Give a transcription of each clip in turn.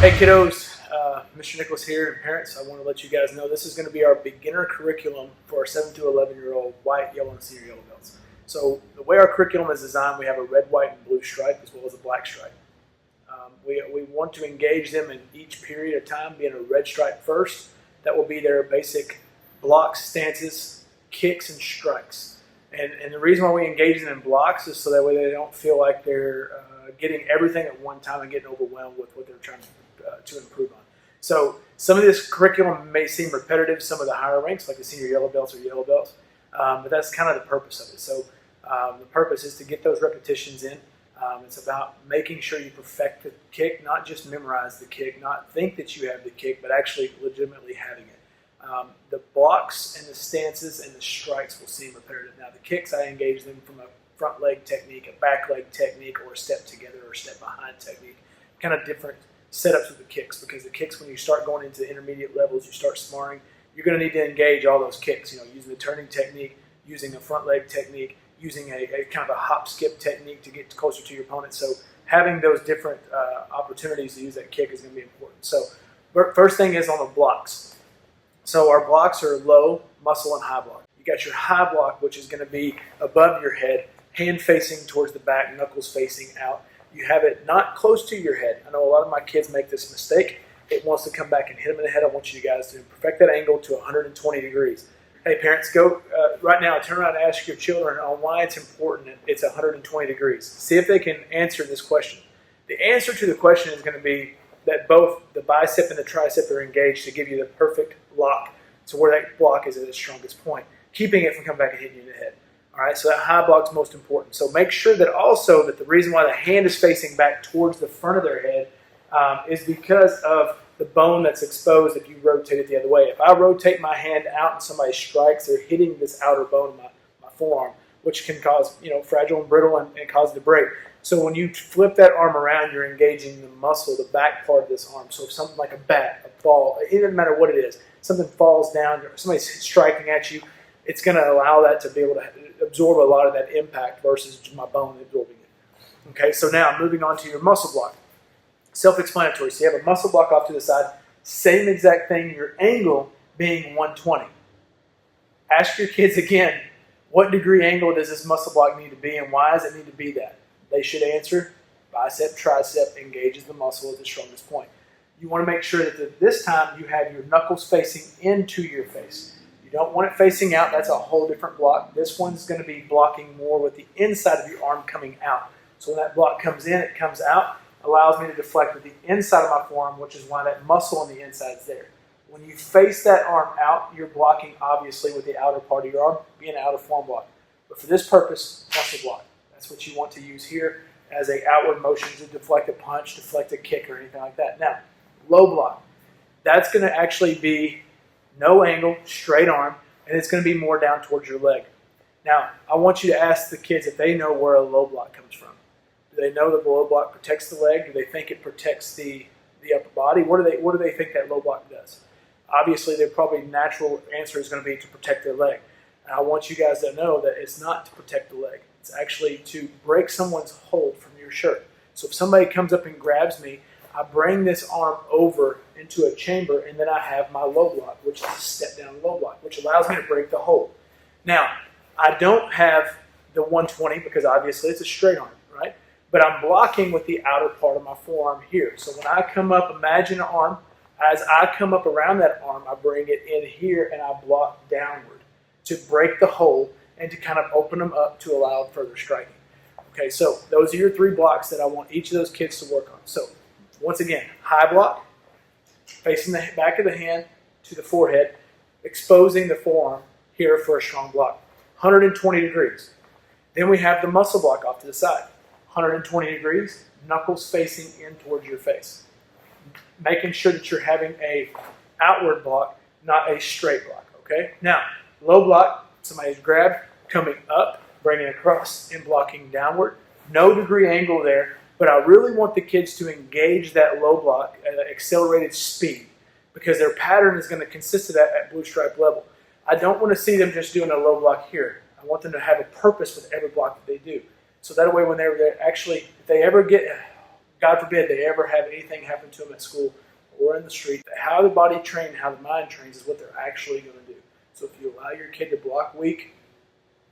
Hey kiddos, Mr. Nicholas here, and parents, I want to let you guys know this is going to be our beginner curriculum for our 7 to 11-year-old white, yellow, and senior yellow belts. So the way our curriculum is designed, we have a red, white, and blue stripe as well as a black stripe. We want to engage them in each period of time being a red stripe first. That will be their basic blocks, stances, kicks, and strikes. And the reason why we engage them in blocks is so that way they don't feel like they're getting everything at one time and getting overwhelmed with what they're trying to improve on. So some of this curriculum may seem repetitive, some of the higher ranks, like the senior yellow belts or yellow belts, but that's kind of the purpose of it. So the purpose is to get those repetitions in. It's about making sure you perfect the kick, not just memorize the kick, not think that you have the kick, but actually legitimately having it. The blocks and the stances and the strikes will seem repetitive. Now the kicks, I engage them from a front leg technique, a back leg technique, or a step together or a step behind technique. Kind of different setups with the kicks, because the kicks, when you start going into the intermediate levels, you start sparring, you're going to need to engage all those kicks, using the turning technique, using a front leg technique, using a kind of a hop skip technique to get closer to your opponent. So having those different opportunities to use that kick is going to be important. So first thing is on the blocks. So our blocks are low, muscle, and high block. You got your high block, which is going to be above your head, hand facing towards the back, knuckles facing out. You have it not close to your head. I know a lot of my kids make this mistake. It wants to come back and hit them in the head. I want you guys to perfect that angle to 120 degrees. Hey, parents, go right now, turn around and ask your children on why it's important it's 120 degrees. See if they can answer this question. The answer to the question is going to be that both the bicep and the tricep are engaged to give you the perfect lock to where that block is at its strongest point, keeping it from coming back and hitting you in the head. All right, so that high block is most important. So make sure that also that the reason why the hand is facing back towards the front of their head is because of the bone that's exposed if you rotate it the other way. If I rotate my hand out and somebody strikes, they're hitting this outer bone of my forearm, which can cause, fragile and brittle and cause it to break. So when you flip that arm around, you're engaging the muscle, the back part of this arm. So if something like a bat, a ball, it doesn't matter what it is, something falls down, or somebody's striking at you, it's going to allow that to be able to absorb a lot of that impact versus my bone absorbing it. Okay, so now moving on to your muscle block. Self-explanatory. So you have a muscle block off to the side, same exact thing, your angle being 120. Ask your kids again, what degree angle does this muscle block need to be and why does it need to be that? They should answer, bicep, tricep engages the muscle at the strongest point. You want to make sure that this time you have your knuckles facing into your face. You don't want it facing out, that's a whole different block. This one's going to be blocking more with the inside of your arm coming out. So when that block comes in, it comes out, allows me to deflect with the inside of my forearm, which is why that muscle on the inside is there. When you face that arm out, you're blocking obviously with the outer part of your arm, being an outer forearm block. But for this purpose, muscle block. That's what you want to use here as an outward motion to deflect a punch, deflect a kick, or anything like that. Now, low block. That's going to actually be no angle, straight arm, and it's going to be more down towards your leg. Now, I want you to ask the kids if they know where a low block comes from. Do they know that the low block protects the leg? Do they think it protects the upper body? What do they think that low block does? Obviously, their probably natural answer is going to be to protect their leg. And I want you guys to know that it's not to protect the leg. It's actually to break someone's hold from your shirt. So if somebody comes up and grabs me, I bring this arm over into a chamber, and then I have my low block, which is a step down low block, which allows me to break the hold. Now, I don't have the 120 because obviously it's a straight arm, right? But I'm blocking with the outer part of my forearm here. So when I come up, imagine an arm. As I come up around that arm, I bring it in here and I block downward to break the hold and to kind of open them up to allow further striking. Okay, so those are your three blocks that I want each of those kids to work on. So once again, high block, facing the back of the hand to the forehead, exposing the forearm here for a strong block. 120 degrees. Then we have the muscle block off to the side. 120 degrees, knuckles facing in towards your face. Making sure that you're having a outward block, not a straight block, okay? Now, low block, somebody's grabbed, coming up, bringing across, and blocking downward. No degree angle there, but I really want the kids to engage that low block at an accelerated speed because their pattern is going to consist of that at blue stripe level. I don't want to see them just doing a low block here. I want them to have a purpose with every block that they do. So that way when they're actually, if they ever get God forbid they ever have anything happen to them at school or in the street, how the body trains, how the mind trains is what they're actually going to do. So if you allow your kid to block weak,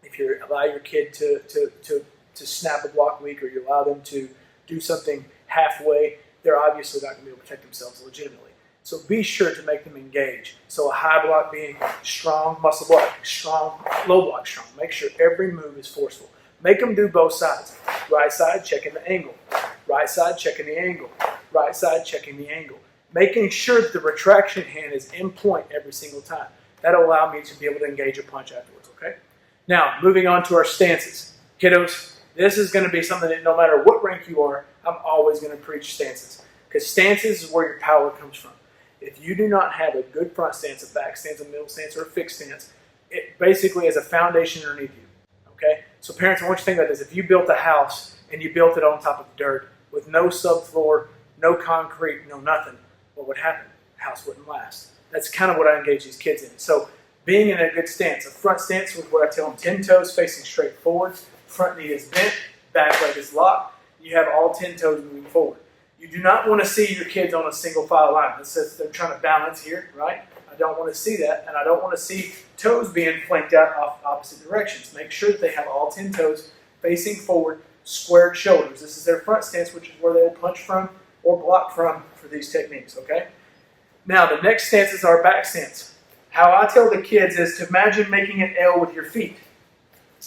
if you allow your kid to snap a block weak, or you allow them to do something halfway, they're obviously not going to be able to protect themselves legitimately. So be sure to make them engage. So a high block being strong, muscle block, strong, low block, strong. Make sure every move is forceful. Make them do both sides. Right side, checking the angle. Right side, checking the angle. Right side, checking the angle. Making sure that the retraction hand is in point every single time. That'll allow me to be able to engage a punch afterwards, okay? Now, moving on to our stances. Kiddos, this is going to be something that no matter what rank you are, I'm always going to preach stances. Because stances is where your power comes from. If you do not have a good front stance, a back stance, a middle stance, or a fixed stance, it basically has a foundation underneath you. Okay? So parents, I want you to think about this. If you built a house and you built it on top of dirt with no subfloor, no concrete, no nothing, what would happen? The house wouldn't last. That's kind of what I engage these kids in. So being in a good stance, a front stance with what I tell them, 10 toes facing straight forward, front knee is bent, back leg is locked, you have all 10 toes moving forward. You do not want to see your kids on a single file line. That says they're trying to balance here, right? I don't want to see that, and I don't want to see toes being flanked out off opposite directions. Make sure that they have all 10 toes facing forward, squared shoulders. This is their front stance, which is where they will punch from or block from for these techniques, okay? Now, the next stance is our back stance. How I tell the kids is to imagine making an L with your feet.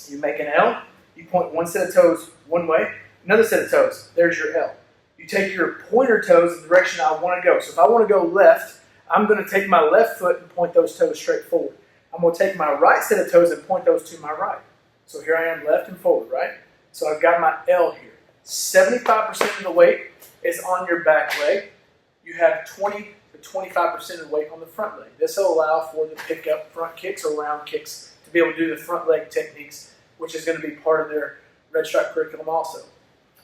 You make an L, you point one set of toes one way, another set of toes, there's your L. You take your pointer toes in the direction I want to go. So if I want to go left, I'm going to take my left foot and point those toes straight forward. I'm going to take my right set of toes and point those to my right. So here I am left and forward, right? So I've got my L here. 75% of the weight is on your back leg. You have 20 to 25% of the weight on the front leg. This will allow for the pick-up front kicks or round kicks to be able to do the front leg techniques, which is going to be part of their Red Stripe curriculum also.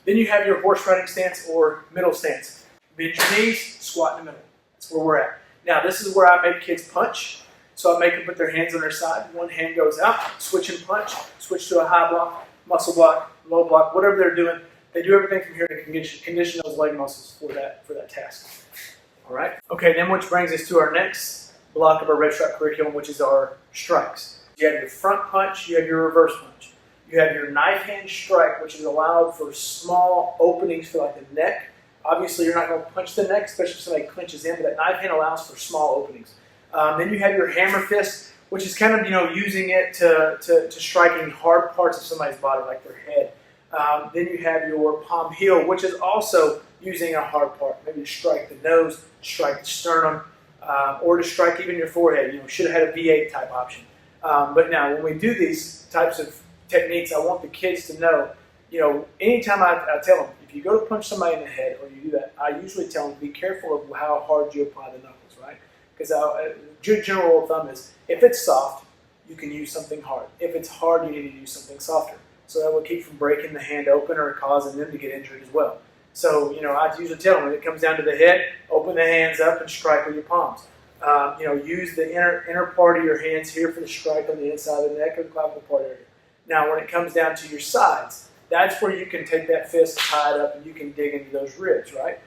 Then you have your horse riding stance or middle stance. Bend your knees, squat in the middle. That's where we're at. Now, this is where I make kids punch. So I make them put their hands on their side. One hand goes out, switch and punch, switch to a high block, muscle block, low block, whatever they're doing. They do everything from here to condition those leg muscles for that task. All right? Okay, then which brings us to our next block of our Red Stripe curriculum, which is our strikes. You have your front punch, you have your reverse punch. You have your knife hand strike, which is allowed for small openings for like the neck. Obviously, you're not going to punch the neck, especially if somebody clinches in, but that knife hand allows for small openings. Then you have your hammer fist, which is kind of, using it to striking hard parts of somebody's body, like their head. Then you have your palm heel, which is also using a hard part, maybe to strike the nose, strike the sternum, or to strike even your forehead. Should have had a V8 type option. But now, when we do these types of techniques, I want the kids to know, anytime I tell them, if you go to punch somebody in the head or you do that, I usually tell them, be careful of how hard you apply the knuckles, right? Because a general rule of thumb is, if it's soft, you can use something hard. If it's hard, you need to use something softer. So that will keep from breaking the hand open or causing them to get injured as well. So, I usually tell them, when it comes down to the head, open the hands up and strike with your palms. Use the inner part of your hands here for the strike on the inside of the neck or the clavicle part area. Now, when it comes down to your sides, that's where you can take that fist, tie it up, and you can dig into those ribs, right?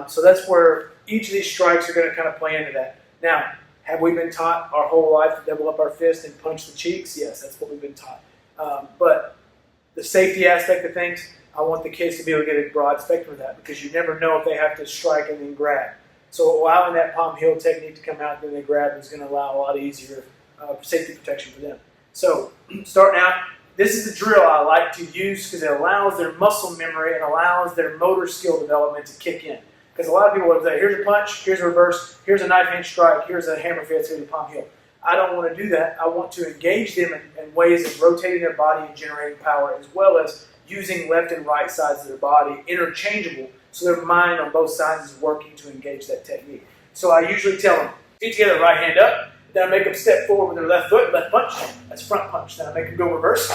So that's where each of these strikes are going to kind of play into that. Now, have we been taught our whole life to double up our fist and punch the cheeks? Yes, that's what we've been taught. But the safety aspect of things, I want the kids to be able to get a broad spectrum of that, because you never know if they have to strike and then grab. So allowing that palm heel technique to come out and then they grab is going to allow a lot easier safety protection for them. So starting out, this is the drill I like to use because it allows their muscle memory and allows their motor skill development to kick in. Because a lot of people will say, here's a punch, here's a reverse, here's a knife hand strike, here's a hammer fist, here's a palm heel. I don't want to do that. I want to engage them in ways of rotating their body and generating power, as well as using left and right sides of their body interchangeable, so their mind on both sides is working to engage that technique. So I usually tell them, feet together, right hand up. Then I make them step forward with their left foot, left punch. That's front punch. Then I make them go reverse.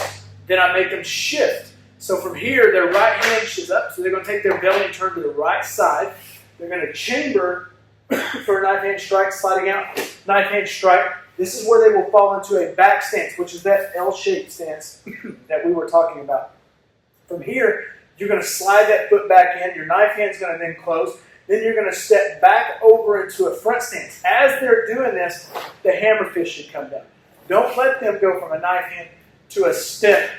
Then I make them shift. So from here, their right hand shifts up. So they're going to take their belly and turn to the right side. They're going to chamber for a knife hand strike, sliding out, knife hand strike. This is where they will fall into a back stance, which is that L-shaped stance that we were talking about. From here, You're going to slide that foot back in. Your knife hand's going to then close. Then you're going to step back over into a front stance. As they're doing this, the hammer fist should come down. Don't let them go from a knife hand to a step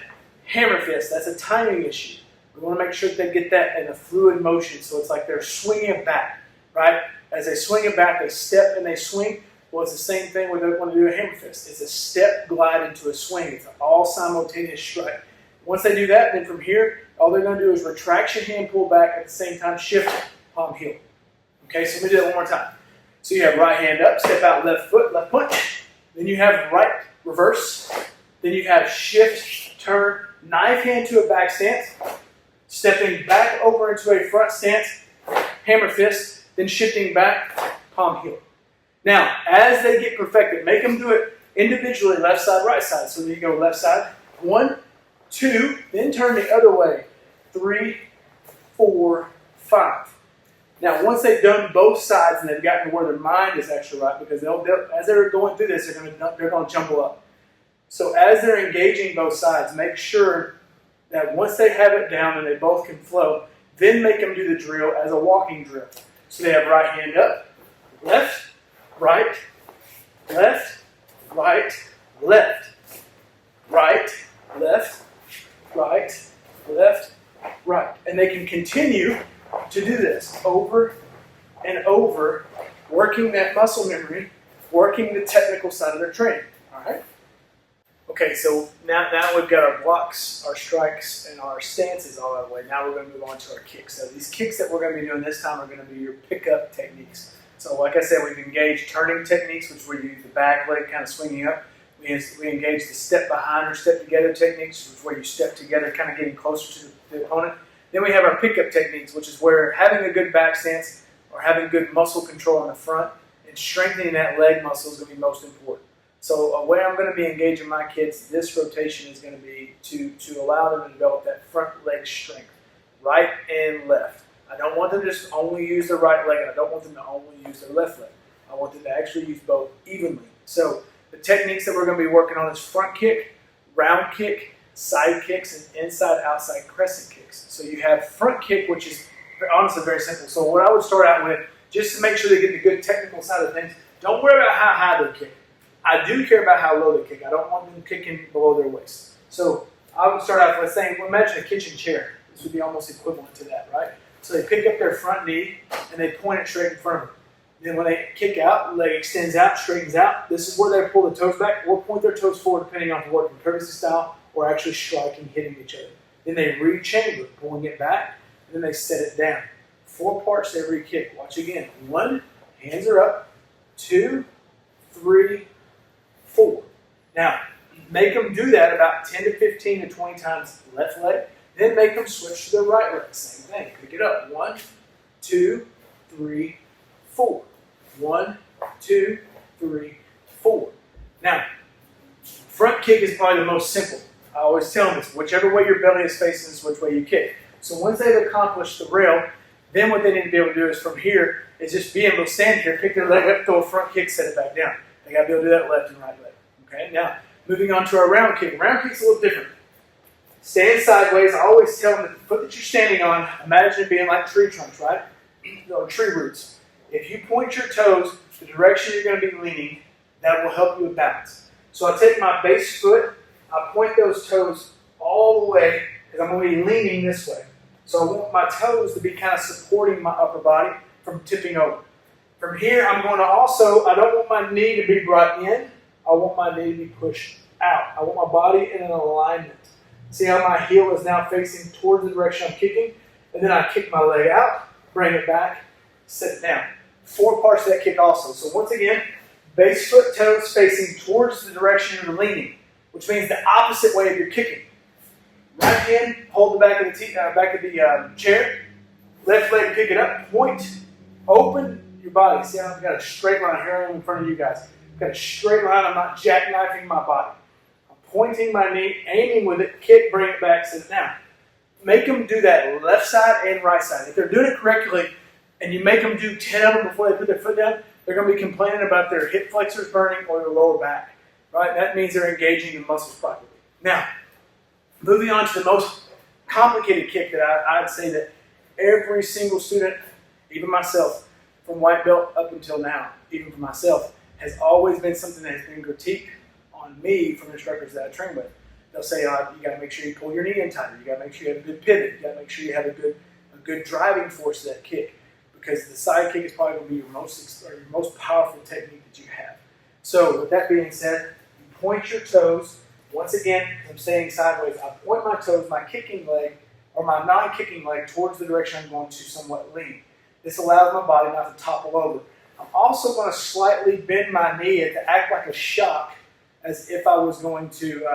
hammer fist. That's a timing issue. We want to make sure that they get that in a fluid motion, so it's like they're swinging it back, right? As they swing it back, they step and they swing. Well, it's the same thing when they want to do a hammer fist. It's a step, glide into a swing. It's an all simultaneous strike. Once they do that, then from here, all they're going to do is retract your hand, pull back, at the same time shift it, palm heel. Okay, so let me do that one more time. So you have right hand up, step out, left foot, left punch. Then you have right, reverse. Then you have shift, turn, knife hand to a back stance, stepping back over into a front stance, hammer fist, then shifting back, palm heel. Now, as they get perfected, make them do it individually, left side, right side. So you go left side, 1, 2, then turn the other way, 3, 4, 5. Now, once they've done both sides and they've gotten to where their mind is actually right, because as they're going through this, they're going to jumble up. So as they're engaging both sides, make sure that once they have it down and they both can flow, then make them do the drill as a walking drill. So they have right hand up, left, right, left, right, left, right, left, right, left, right. And they can continue to do this over and over, working that muscle memory, working the technical side of their training. All right? Okay, so now we've got our blocks, our strikes, and our stances all out of the way. Now we're going to move on to our kicks. So these kicks that we're going to be doing this time are going to be your pickup techniques. So like I said, we've engaged turning techniques, which we use the back leg kind of swinging up. We engage the step behind or step together techniques, which is where you step together, kind of getting closer to the opponent. Then we have our pickup techniques, which is where having a good back stance or having good muscle control in the front and strengthening that leg muscle is going to be most important. So a way I'm going to be engaging my kids this rotation is going to be to allow them to develop that front leg strength, right and left. I don't want them to just only use their right leg, and I don't want them to only use their left leg. I want them to actually use both evenly. So the techniques that we're going to be working on is front kick, round kick, side kicks, and inside-outside crescent kicks. So you have front kick, which is honestly very simple. So what I would start out with, just to make sure they get the good technical side of things, don't worry about how high they kick. I do care about how low they kick. I don't want them kicking below their waist. So I would start out with saying, well, imagine a kitchen chair. This would be almost equivalent to that, right? So they pick up their front knee, and they point it straight in front of them. Then when they kick out, leg extends out, straightens out. This is where they pull the toes back or point their toes forward, depending on if they're working courtesy style or actually striking, hitting each other. Then they re-chamber, pulling it back, and then they set it down. 4 parts to every kick. Watch again. 1, hands are up. 2, 3, 4. Now, make them do that about 10 to 15 to 20 times left leg. Then make them switch to the right leg. Same thing. Pick it up. 1, 2, 3, 4. 1, 2, 3, 4. Now, front kick is probably the most simple. I always tell them this. Whichever way your belly is facing is which way you kick. So once they've accomplished the rail, then what they need to be able to do is from here is just be able to stand here, pick their leg up, throw a front kick, set it back down. They got to be able to do that left and right leg. Okay. Now, moving on to our round kick. Round kick's a little different. Stand sideways. I always tell them that the foot that you're standing on, imagine it being like tree trunks, right? Or tree roots. If you point your toes the direction you're going to be leaning, that will help you with balance. So I take my base foot, I point those toes all the way because I'm going to be leaning this way. So I want my toes to be kind of supporting my upper body from tipping over. From here, I'm going to also, I don't want my knee to be brought in. I want my knee to be pushed out. I want my body in an alignment. See how my heel is now facing towards the direction I'm kicking? And then I kick my leg out, bring it back, set it down. 4 parts to that kick also. So once again, base foot, toes facing towards the direction you're leaning, which means the opposite way of your kicking. Right hand, hold the back of the chair. Left leg, pick it up, point, open your body. See how I've got a straight line here in front of you guys. I've got a straight line. I'm not jackknifing my body. I'm pointing my knee, aiming with it, kick, bring it back, sit it down. Make them do that left side and right side. If they're doing it correctly, and you make them do 10 of them before they put their foot down, they're going to be complaining about their hip flexors burning or their lower back. Right? That means they're engaging the muscles properly. Now, moving on to the most complicated kick that I'd say that every single student, even myself, from white belt up until now, even for myself, has always been something that has been critiqued on me from instructors that I train with. They'll say, you got to make sure you pull your knee in tighter. You got to make sure you have a good pivot. You got to make sure you have a good driving force to that kick, because the side kick is probably going to be your most powerful technique that you have. So with that being said, you point your toes. Once again, I'm staying sideways. I point my toes, my kicking leg, or my non-kicking leg towards the direction I'm going to somewhat lean. This allows my body not to topple over. I'm also going to slightly bend my knee to act like a shock, as if I was going to,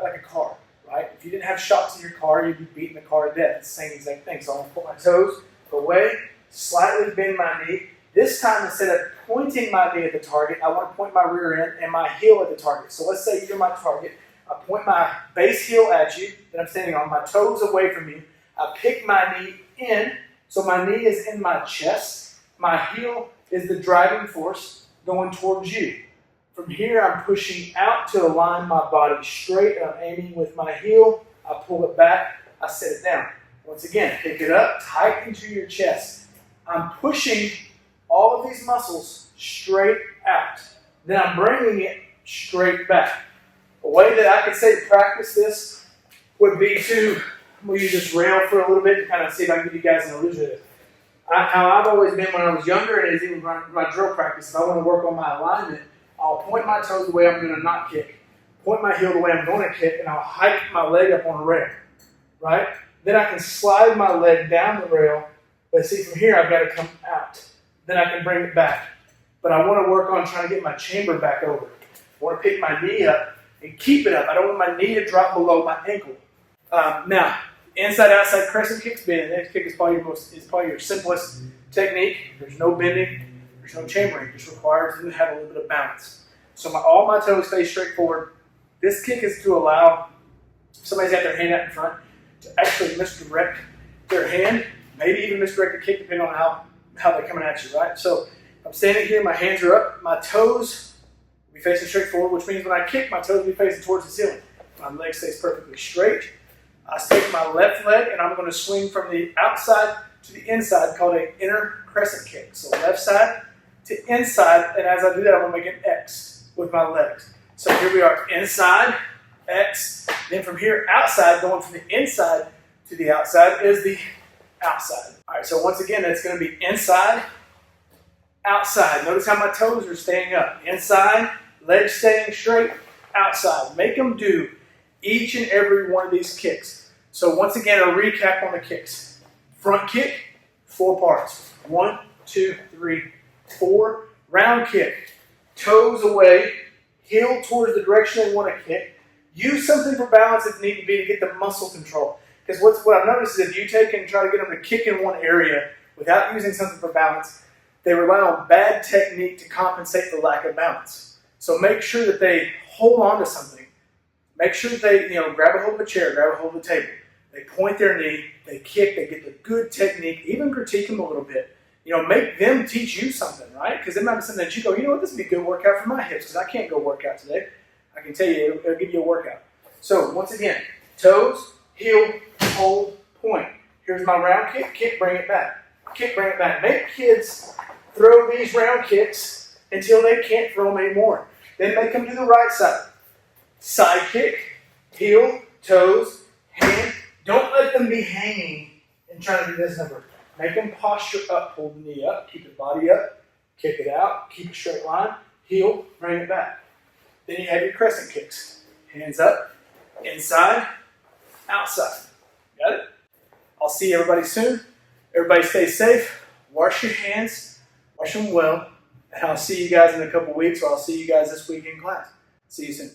like a car, right? If you didn't have shocks in your car, you'd be beating the car to death. It's the same exact thing. So I'm going to put my toes away, slightly bend my knee. This time, instead of pointing my knee at the target, I want to point my rear end and my heel at the target. So let's say you're my target. I point my base heel at you that I'm standing on, my toes away from you. I pick my knee in, so my knee is in my chest. My heel is the driving force going towards you. From here, I'm pushing out to align my body straight. I'm aiming with my heel. I pull it back. I set it down. Once again, pick it up, tight into your chest. I'm pushing all of these muscles straight out. Then I'm bringing it straight back. A way that I could say to practice this would be to, we'll use this rail for a little bit to kind of see if I can give you guys an illusion of it. How I've always been when I was younger, and is even my drill practice, if I want to work on my alignment, I'll point my toes the way I'm going to not kick, point my heel the way I'm going to kick, and I'll hike my leg up on the rail, right? Then I can slide my leg down the rail, but see, from here I've got to come out. Then I can bring it back. But I want to work on trying to get my chamber back over. I want to pick my knee up and keep it up. I don't want my knee to drop below my ankle. Now, inside-outside crescent kicks, being the next kick is probably your simplest technique. There's no bending. There's no chambering. It just requires them to have a little bit of balance. So all my toes stay straight forward. This kick is to allow, if somebody's got their hand out in front, to actually misdirect their hand, maybe even misdirect the kick depending on how they're coming at you, right? So I'm standing here, my hands are up, my toes will be facing straight forward, which means when I kick, my toes will be facing towards the ceiling. My leg stays perfectly straight. I take my left leg and I'm going to swing from the outside to the inside, called an inner crescent kick. So left side to inside, and as I do that, I'm going to make an X with my legs. So here we are, inside, X. Then from here, outside, going from the inside to the outside is the outside. All right, so once again, that's going to be inside, outside. Notice how my toes are staying up. Inside, legs staying straight, outside. Make them do each and every one of these kicks. So once again, a recap on the kicks. Front kick, 4 parts. 1, 2, 3, 4. Round kick, toes away, heel towards the direction they want to kick. Use something for balance if need to be to get the muscle control. Because what I've noticed is if you take and try to get them to kick in one area without using something for balance, they rely on bad technique to compensate for lack of balance. So make sure that they hold on to something. Make sure that they grab a hold of a chair, grab a hold of the table. They point their knee, they kick, they get the good technique, even critique them a little bit. Make them teach you something, right? Because it might be something that you go, this would be a good workout for my hips because I can't go work out today. I can tell you, it'll give you a workout. So once again, toes, heel, hold, point. Here's my round kick, kick, bring it back. Kick, bring it back. Make kids throw these round kicks until they can't throw them anymore. Then make them do the right side. Side kick, heel, toes, hand. Don't let them be hanging and trying to do this number. Make them posture up, hold the knee up, keep the body up, kick it out, keep a straight line, heel, bring it back. Then you have your crescent kicks. Hands up, inside, outside. Got it? I'll see everybody soon. Everybody stay safe. Wash your hands. Wash them well. And I'll see you guys in a couple weeks, or I'll see you guys this week in class. See you soon.